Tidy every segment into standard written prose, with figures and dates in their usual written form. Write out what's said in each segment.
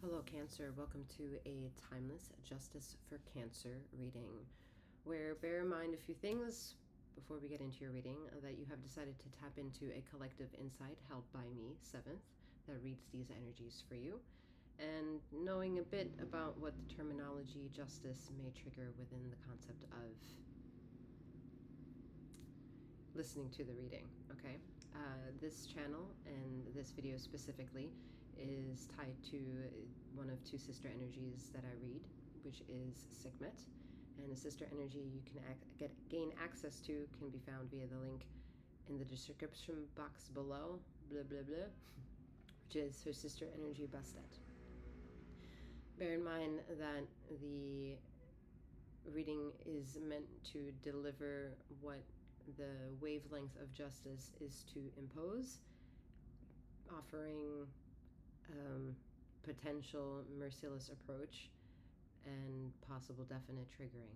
Hello Cancer, welcome to a Timeless Justice for Cancer reading, where bear in mind a few things before we get into your reading, that you have decided to tap into a collective insight held by me, 7th, that reads these energies for you, and knowing a bit about what the terminology justice may trigger within the concept of listening to the reading, okay? This channel and this video specifically is tied to one of two sister energies that I read, which is Sekhmet. And the sister energy you can gain access to can be found via the link in the description box below, blah, blah, blah, which is her sister energy Bastet. Bear in mind that the reading is meant to deliver what the wavelength of justice is to impose, offering potential merciless approach and possible definite triggering.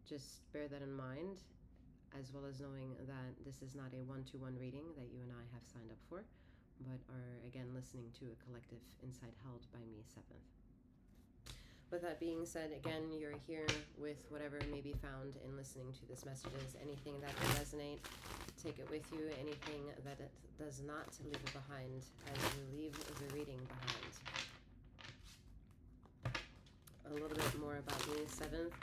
Just bear that in mind, as well as knowing that this is not a one-to-one reading that you and I have signed up for, but are again listening to a collective insight held by me, 7th. With that being said, again, you're here with whatever may be found in listening to this messages. Anything that can resonate, take it with you. Anything that it does not, leave it behind as you leave the reading behind. A little bit more about me, 7th,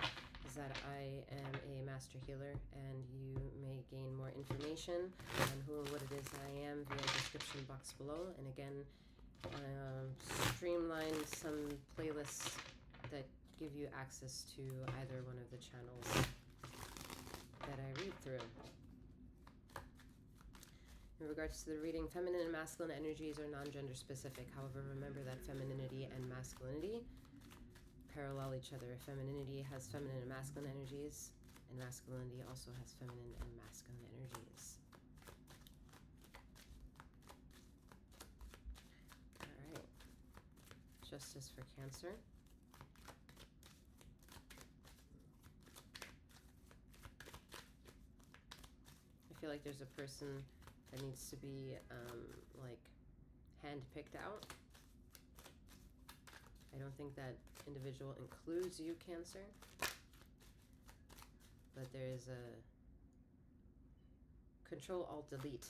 is that I am a master healer, and you may gain more information on who and what it is that I am via the description box below. And again, streamline some playlists that give you access to either one of the channels that I read through. In regards to the reading, feminine and masculine energies are non-gender specific. However, remember that femininity and masculinity parallel each other. Femininity has feminine and masculine energies, and masculinity also has feminine and masculine energies. All right. Justice for Cancer. I feel like there's a person that needs to be like hand-picked out. I don't think that individual includes you, Cancer, but there is a Control-Alt-Delete.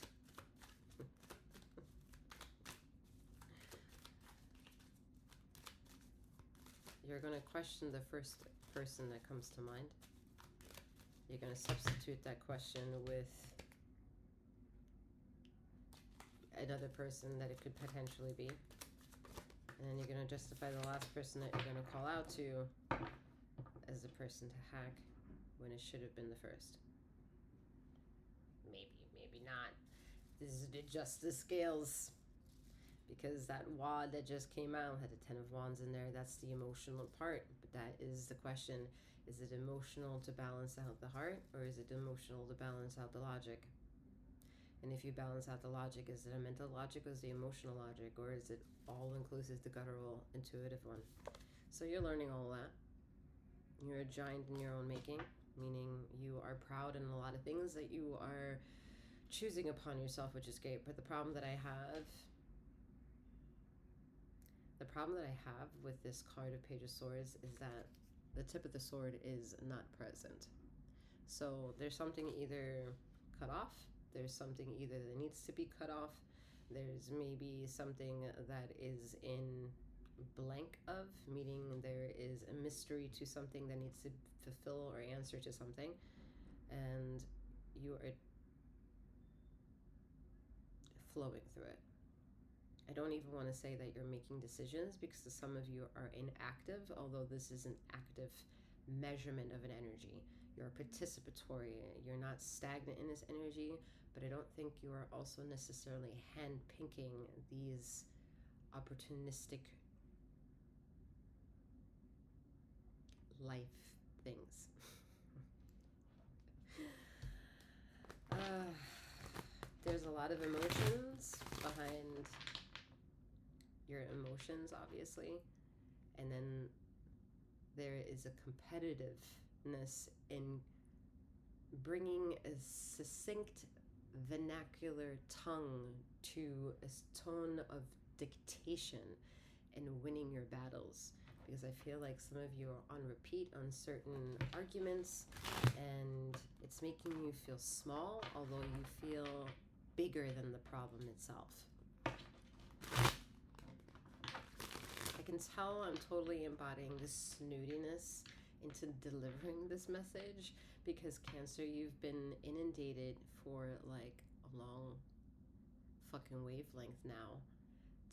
You're going to question the first person that comes to mind. You're going to substitute that question with another person that it could potentially be. And then you're going to justify the last person that you're going to call out to as the person to hack when it should have been the first. Maybe, maybe not. This is the justice scales. Because that wad that just came out had a 10 of wands in there. That's the emotional part. But that is the question. Is it emotional to balance out the heart, or is it emotional to balance out the logic? And if you balance out the logic, is it a mental logic, or is it the emotional logic, or is it all-inclusive, the guttural, intuitive one? So you're learning all that. You're a giant in your own making, meaning you are proud in a lot of things that you are choosing upon yourself, which is great. But the problem that I have with this card of Page of Swords is that the tip of the sword is not present. So there's something either cut off, there's something either that needs to be cut off, there's maybe something that is in blank of, meaning there is a mystery to something that needs to fulfill or answer to something, and you are flowing through it. I don't even want to say that you're making decisions, because some of you are inactive, although this is an active measurement of an energy. You're participatory. You're not stagnant in this energy, but I don't think you are also necessarily hand-picking these opportunistic life things. There's a lot of emotions behind your emotions, obviously, and then there is a competitiveness in bringing a succinct vernacular tongue to a tone of dictation and winning your battles, because I feel like some of you are on repeat on certain arguments, and it's making you feel small, although you feel bigger than the problem itself. I can tell I'm totally embodying this snootiness into delivering this message, because Cancer, you've been inundated for like a long fucking wavelength now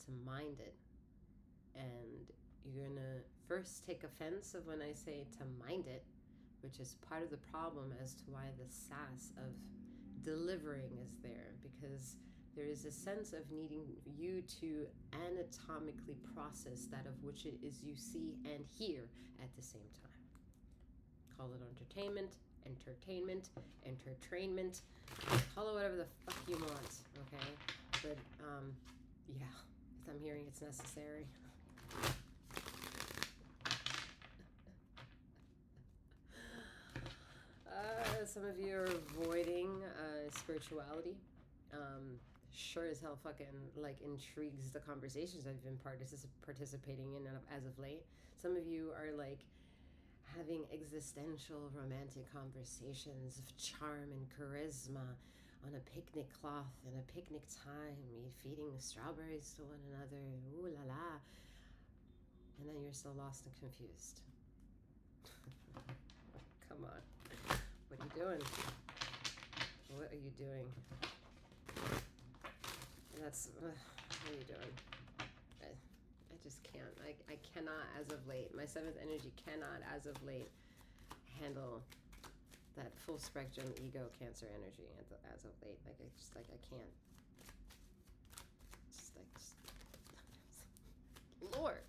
to mind it. And you're gonna first take offense of when I say to mind it, which is part of the problem as to why the sass of delivering is there, because there is a sense of needing you to anatomically process that of which it is you see and hear at the same time. Call it entertainment, entertainment, call it whatever the fuck you want, okay? But, yeah, as I'm hearing it's necessary. Some of you are avoiding spirituality. Sure as hell fucking like intrigues the conversations I've been participating in as of late. Some of you are like having existential romantic conversations of charm and charisma on a picnic cloth in a picnic time, feeding strawberries to one another, ooh la la, and then you're still lost and confused. Come on. What are you doing? What are you doing? What are you doing? I just can't. I cannot as of late. My 7th energy cannot as of late handle that full spectrum ego Cancer energy as of late. I can't. Lord.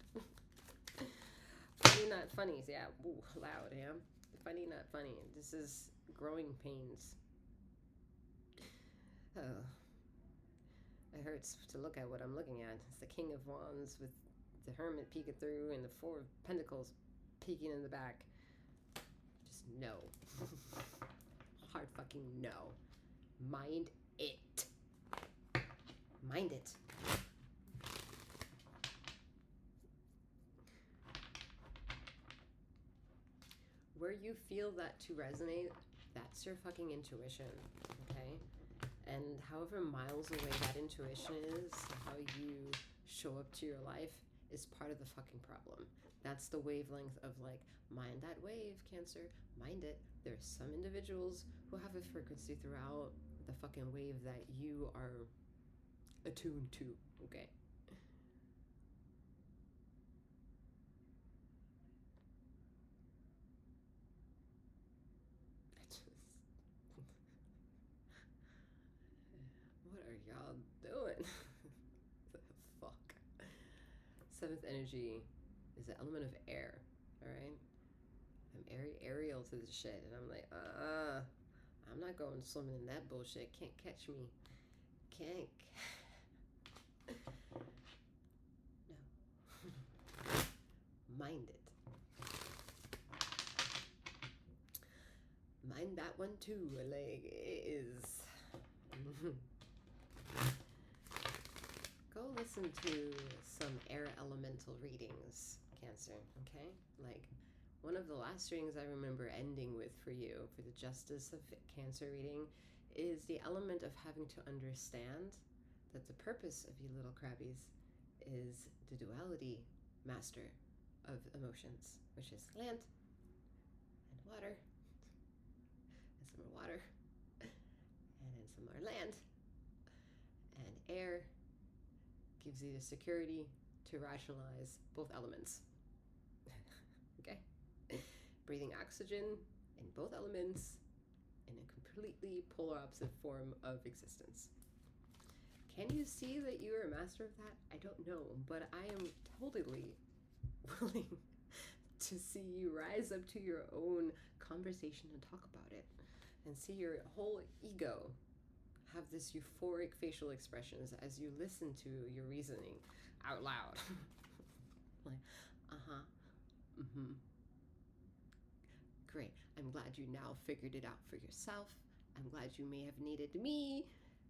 Funny, not funnies. Yeah. Ooh, loud, yeah. Funny, not funny. This is growing pains. Oh. It hurts to look at what I'm looking at. It's the King of Wands with the Hermit peeking through and the Four of Pentacles peeking in the back. Just no. Hard fucking no. Mind it. Mind it. Where you feel that to resonate, that's your fucking intuition, okay? And however miles away that intuition is, how you show up to your life is part of the fucking problem. That's the wavelength of like, mind that wave, Cancer, mind it. There's some individuals who have a frequency throughout the fucking wave that you are attuned to, okay? What are y'all doing? The fuck? 7th energy is the element of air, alright? I'm aerial to this shit, and I'm like, I'm not going swimming in that bullshit. Can't catch me. Can't. No. Mind it. Mind that one too. Like, it is. Go listen to some air elemental readings, Cancer, okay? Like, one of the last readings I remember ending with for you, for the Justice of Cancer reading, is the element of having to understand that the purpose of you little crabbies is the duality master of emotions, which is land and water, and some more water, and then some more land, and air gives you the security to rationalize both elements. Okay? Breathing oxygen in both elements in a completely polar opposite form of existence. Can you see that you are a master of that? I don't know, but I am totally willing to see you rise up to your own conversation and talk about it, and see your whole ego have this euphoric facial expressions as you listen to your reasoning out loud. Like, Great. I'm glad you now figured it out for yourself. I'm glad you may have needed me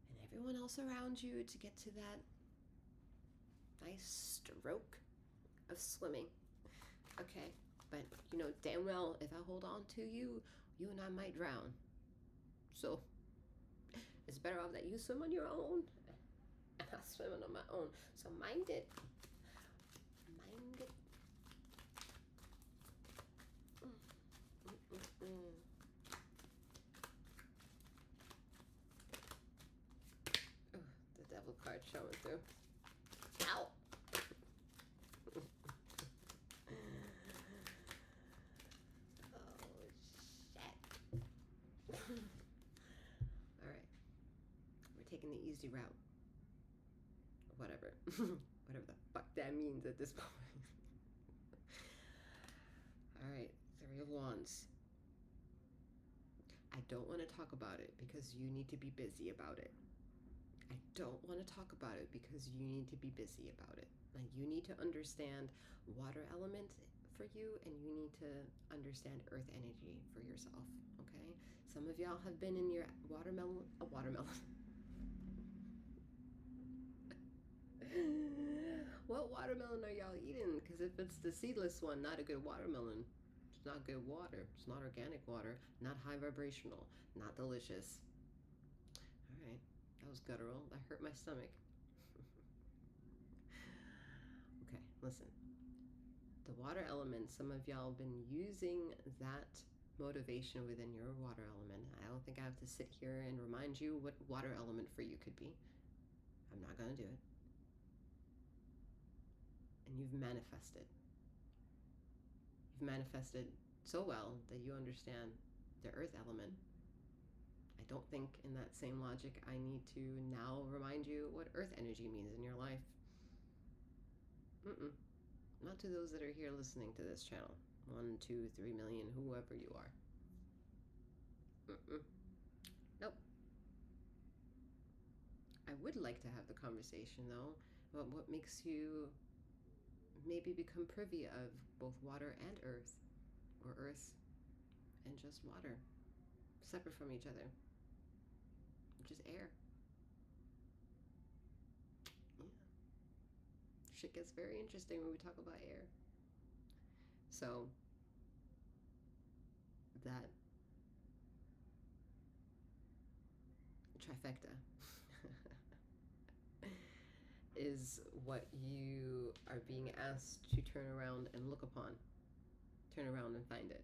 and everyone else around you to get to that nice stroke swimming. Okay, but you know damn well if I hold on to you, you and I might drown. So it's better off that you swim on your own and I swim on my own. So mind it. Mind it. Oh, the devil card showing through. Ow! Alright. We're taking the easy route. Whatever. Whatever the fuck that means at this point. Alright. 3 of Wands. I don't want to talk about it because you need to be busy about it. I don't want to talk about it because you need to be busy about it. Like, you need to understand water element for you, and you need to understand earth energy for yourself. Okay, some of y'all have been in your watermelon. What watermelon are y'all eating? Because if it's the seedless one, not a good watermelon. It's not good water. It's not organic water. Not high vibrational. Not delicious. All right, that was guttural. That hurt my stomach. Okay, listen. The water element, some of y'all have been using that motivation within your water element. I don't think I have to sit here and remind you what water element for you could be. I'm not going to do it. And you've manifested. You've manifested so well that you understand the earth element. I don't think in that same logic I need to now remind you what earth energy means in your life. Not to those that are here listening to this channel. 1, 2, 3 million, whoever you are. Nope. I would like to have the conversation though about what makes you maybe become privy of both water and earth, or earth and just water, separate from each other, which is air. Shit gets very interesting when we talk about air. So that trifecta is what you are being asked to turn around and look upon. Turn around and find it.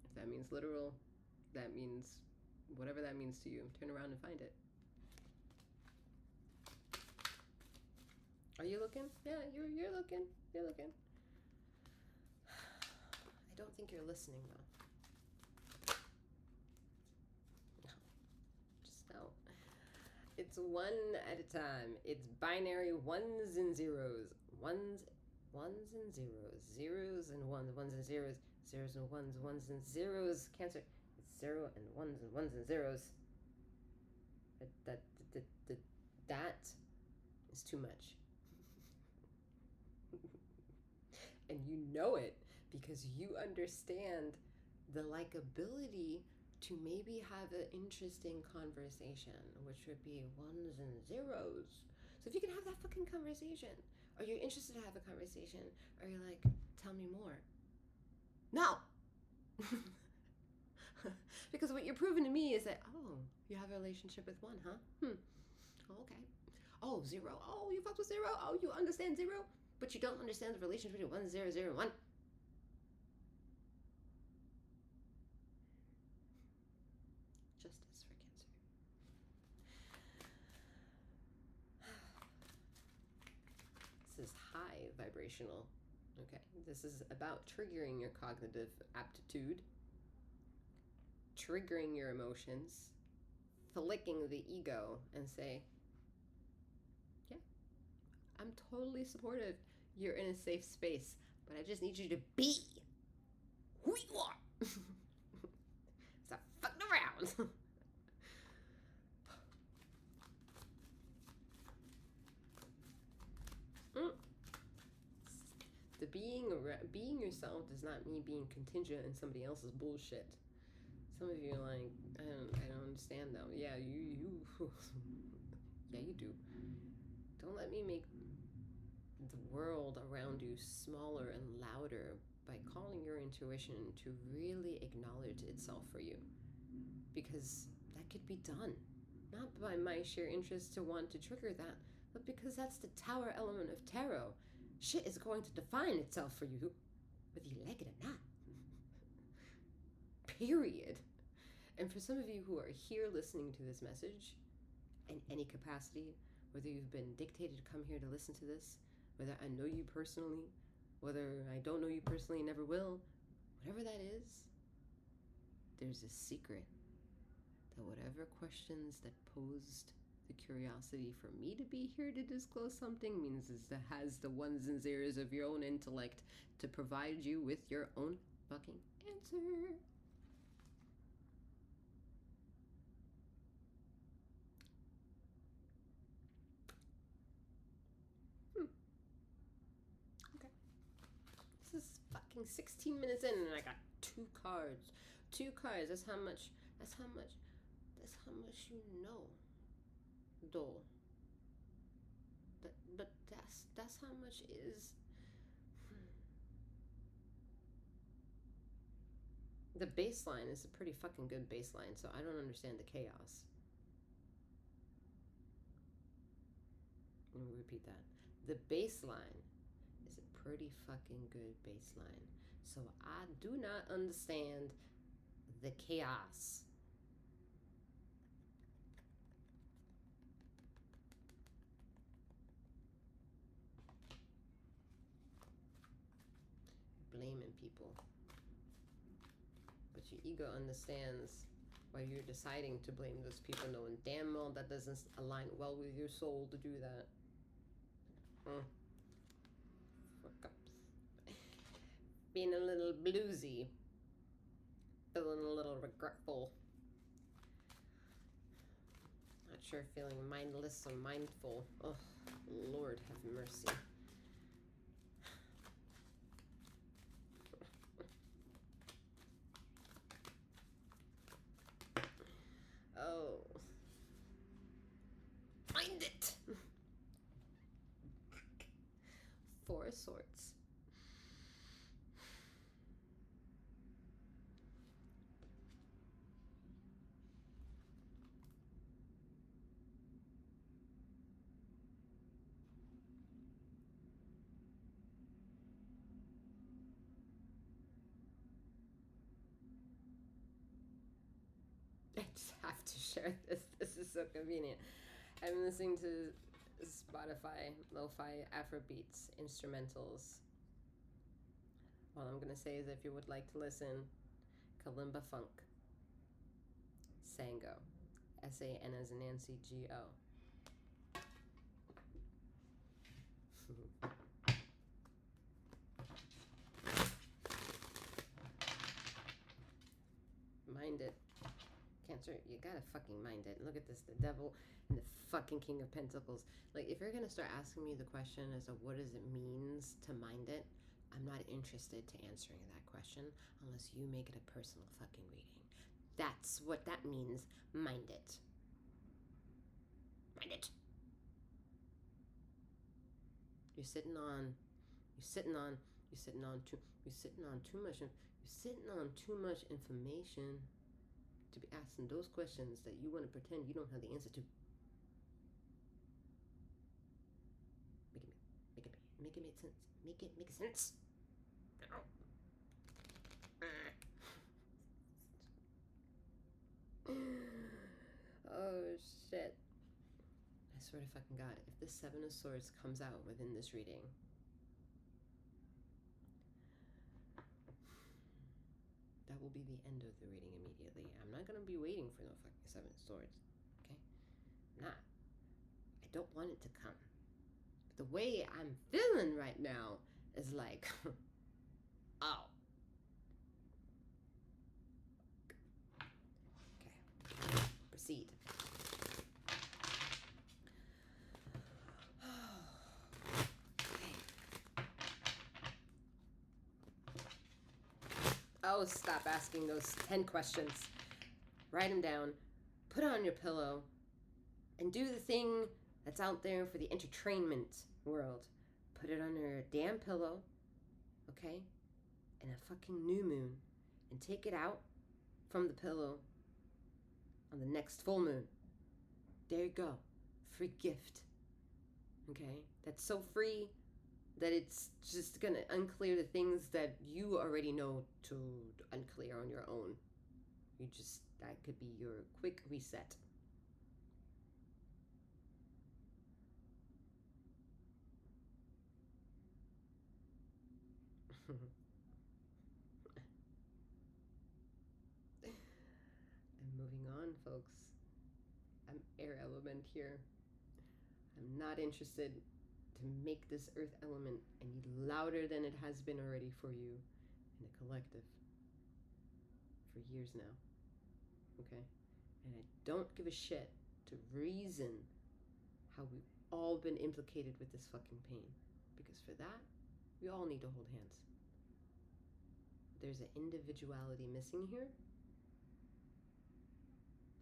If that means literal, that means whatever that means to you. Turn around and find it. Are you looking? Yeah, you're looking. You're looking. I don't think you're listening though. No. Just no. It's one at a time. It's binary ones and zeros. Ones and zeros. Zeros and ones. Ones and zeros. Zeros and ones. Ones and zeros. Cancer. It's 0 and ones and zeros. But that is too much. And you know it because you understand the likability to maybe have an interesting conversation, which would be ones and zeros. So if you can have that fucking conversation, or you're interested to have a conversation, or you're like, tell me more. No! Because what you're proving to me is that, oh, you have a relationship with one, huh? Oh, okay. Oh, 0. Oh, you fucked with 0. Oh, you understand 0, but you don't understand the relationship between 1, 0, 0, and 1. Justice for Cancer. This is high vibrational. Okay, this is about triggering your cognitive aptitude, triggering your emotions, flicking the ego, and say, yeah, I'm totally supportive. You're in a safe space, but I just need you to be who you are. Stop fucking around. The being yourself does not mean being contingent in somebody else's bullshit. Some of you are like, I don't understand though. Yeah, you yeah, you do. Don't let me make the world around you smaller and louder by calling your intuition to really acknowledge itself for you. Because that could be done. Not by my sheer interest to want to trigger that, but because that's the tower element of tarot. Shit is going to define itself for you, whether you like it or not. Period. And for some of you who are here listening to this message, in any capacity, whether you've been dictated to come here to listen to this, whether I know you personally, whether I don't know you personally, never will, whatever that is, there's a secret that whatever questions that posed the curiosity for me to be here to disclose something means is that has the ones and zeros of your own intellect to provide you with your own fucking answer. Okay. This is fucking 16 minutes in and I got 2 cards. 2 cards. That's how much you know. Though. But that's how much is. The baseline is a pretty fucking good baseline, so I don't understand the chaos. Let me repeat that. The baseline is a pretty fucking good baseline. So I do not understand the chaos. Blaming people. But your ego understands why you're deciding to blame those people, knowing damn well that doesn't align well with your soul to do that. Fuck ups. Being a little bluesy. Feeling a little regretful. Not sure feeling mindless or mindful. Oh, Lord have mercy. Oh. Mind it! 4 of Swords. I just have to share this. This is so convenient. I'm listening to Spotify lo-fi Afrobeats instrumentals. All I'm gonna say is, if you would like to listen, Kalimba Funk, Sango, S-A-N as in Nancy, G-O. Mind it. Cancer, you gotta fucking mind it. Look at this, the devil and the fucking King of Pentacles. Like, if you're gonna start asking me the question as to what does it means to mind it, I'm not interested to answering that question unless you make it a personal fucking reading. That's what that means. Mind it. Mind it. You're sitting on too much information to be asking those questions that you want to pretend you don't have the answer to. Make it make sense. Make it make sense. Oh shit. I swear to fucking God, if the 7 of Swords comes out within this reading, that will be the end of the reading immediately. I'm not gonna be waiting for no fucking 7 of Swords. Okay? I'm not. I don't want it to come. But the way I'm feeling right now is like, oh. Okay. Proceed. Oh, stop asking those 10 questions. Write them down, put it on your pillow, and do the thing that's out there for the entertainment world. put it under a damn pillow, okay, and a fucking new moon, and take it out from the pillow on the next full moon. There you go. Free gift. Okay? That's so free that it's just gonna unclear the things that you already know to unclear on your own. That could be your quick reset. I'm moving on, folks. I'm air element here. I'm not interested to make this earth element any louder than it has been already for you in the collective for years now. Okay? And I don't give a shit to reason how we've all been implicated with this fucking pain. Because for that, we all need to hold hands. There's an individuality missing here.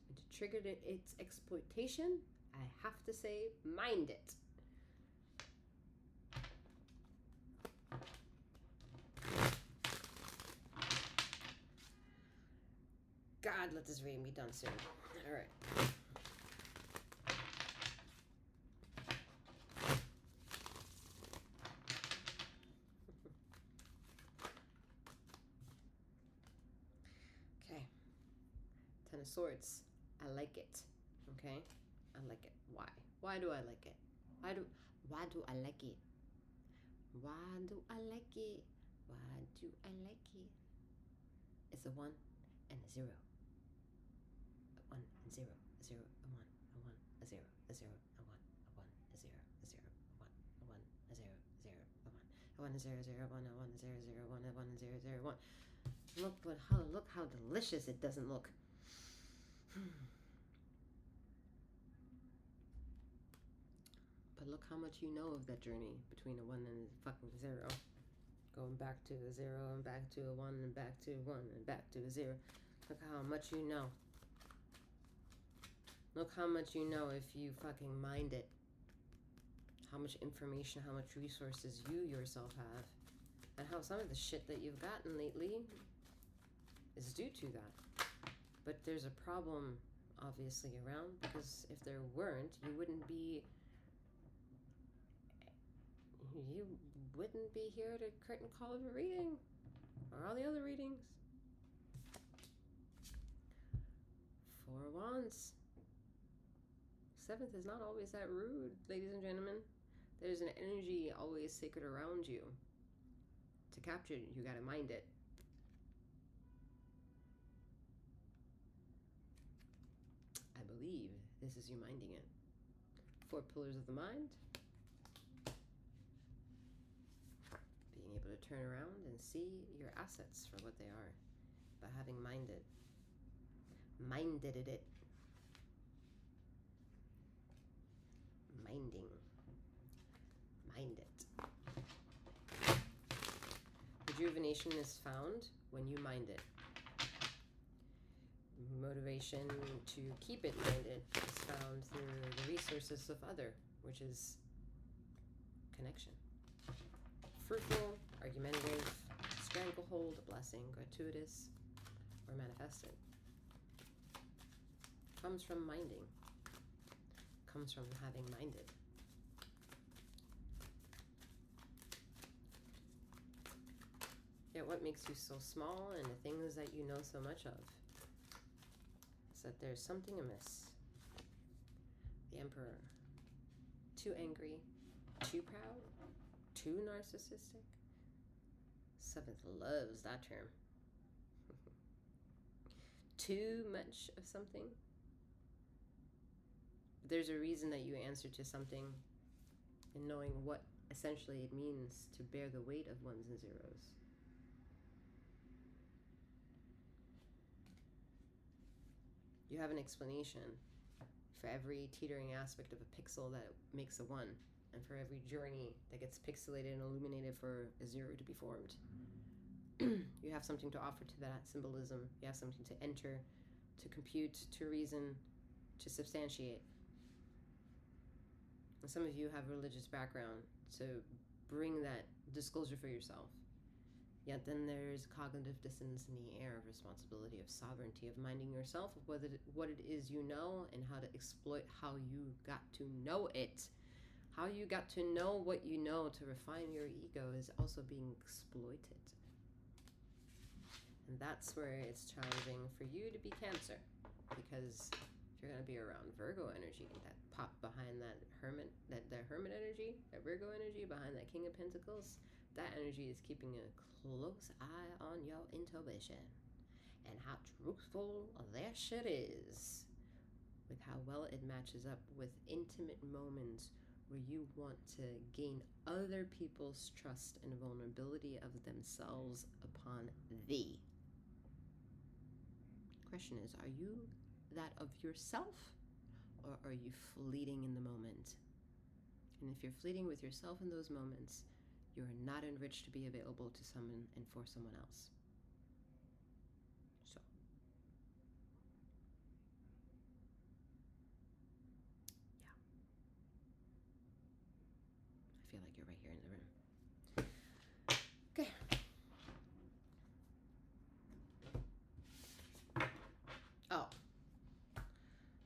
And to trigger its exploitation, I have to say, mind it. God, let this reading be done soon. All right. Okay. Ten of Swords. I like it. Okay? I like it. Why? Why do I like it? Why do I like it? Why do I like it? Why do I like it? It's a 1 and a 0. A 1 and 0. A 0, a 1, a 1, a 0, a 0, a 1, a 1, a 0, a 0, a 1, a 1, a 0, 0, a 1. A 1 a 0, 0, 1, a 1 a 0, 0, 1, a 1 a 0, 0, 1. Look how delicious it doesn't look. But look how much you know of that journey between a 1 and a fucking 0. Going back to a 0 and back to a 1 and back to a 1 and back to a 0. Look how much you know. Look how much you know if you fucking mind it. How much information, how much resources you yourself have. And how some of the shit that you've gotten lately is due to that. But there's a problem, obviously, around, because if there weren't, you wouldn't be here to curtain call of a reading, or all the other readings. 4 of Wands. 7th is not always that rude, ladies and gentlemen. There's an energy always sacred around you. To capture it, you gotta mind it. I believe this is you minding it. 4 pillars of the mind. Being able to turn around and see your assets for what they are by having minded it. Mind it. Rejuvenation is found when you mind it. Motivation to keep it minded is found through the resources of other, which is connection. Fruitful, argumentative, stranglehold, a blessing, gratuitous, or manifested. Comes from minding. Comes from having minded. Yet what makes you so small and the things that you know so much of is that there's something amiss. The Emperor. Too angry, too proud, too narcissistic. 7th loves that term. Too much of something. There's a reason that you answer to something and knowing what essentially it means to bear the weight of 1s and 0s. You have an explanation for every teetering aspect of a pixel that makes a 1, and for every journey that gets pixelated and illuminated for a 0 to be formed. You have something to offer to that symbolism. You have something to enter, to compute, to reason, to substantiate. And some of you have religious background to bring that disclosure for yourself. Yet then there's cognitive dissonance in the air of responsibility, of sovereignty, of minding yourself, of what it is you know and how to exploit how you got to know it. How you got to know what you know to refine your ego is also being exploited. And that's where it's challenging for you to be Cancer. Because if you're going to be around Virgo energy, that pop behind that hermit energy, that Virgo energy behind that King of Pentacles, that energy is keeping a close eye on your intuition and how truthful their shit is, with how well it matches up with intimate moments where you want to gain other people's trust and vulnerability of themselves upon thee. Question is, are you that of yourself, or are you fleeting in the moment? And if you're fleeting with yourself in those moments, you're not enriched to be available to someone and for someone else. So, yeah. I feel like you're right here in the room. Okay. Oh.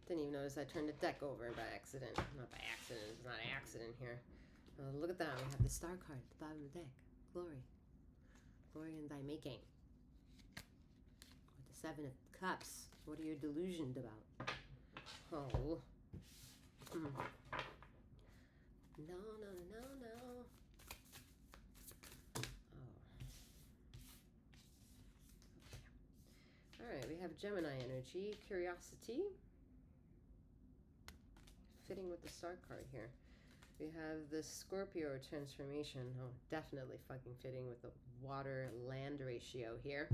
Didn't even notice I turned the deck over by accident. Not by accident. It's not an accident here. Look at that. We have the star card at the bottom of the deck. Glory. Glory in thy making. With the 7 of Cups. What are you delusioned about? Oh. No, no, no, no. Oh. Okay. Alright, we have Gemini energy. Curiosity. Fitting with the star card here. We have the Scorpio transformation. Oh, definitely fucking fitting with the water-land ratio here.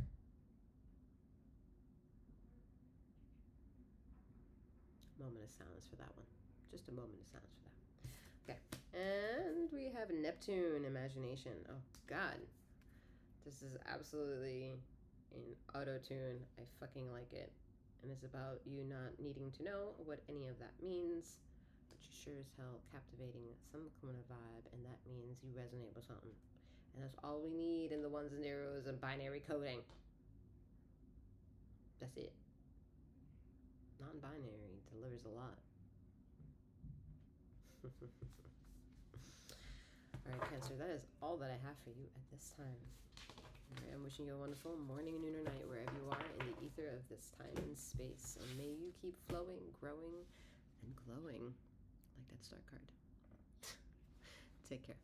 Moment of silence for that one. Just a moment of silence for that. Okay. And we have Neptune, imagination. Oh, God. This is absolutely in auto-tune. I fucking like it. And it's about you not needing to know what any of that means. Sure as hell captivating some kind of vibe, and that means you resonate with something, and that's all we need in the ones and zeros and binary coding. That's it. Non-binary delivers a lot. Alright, Cancer, that is all that I have for you at this time. Right, I'm wishing you a wonderful morning, noon, or night wherever you are in the ether of this time and space, and may you keep flowing, growing, and glowing like that star card. Take care.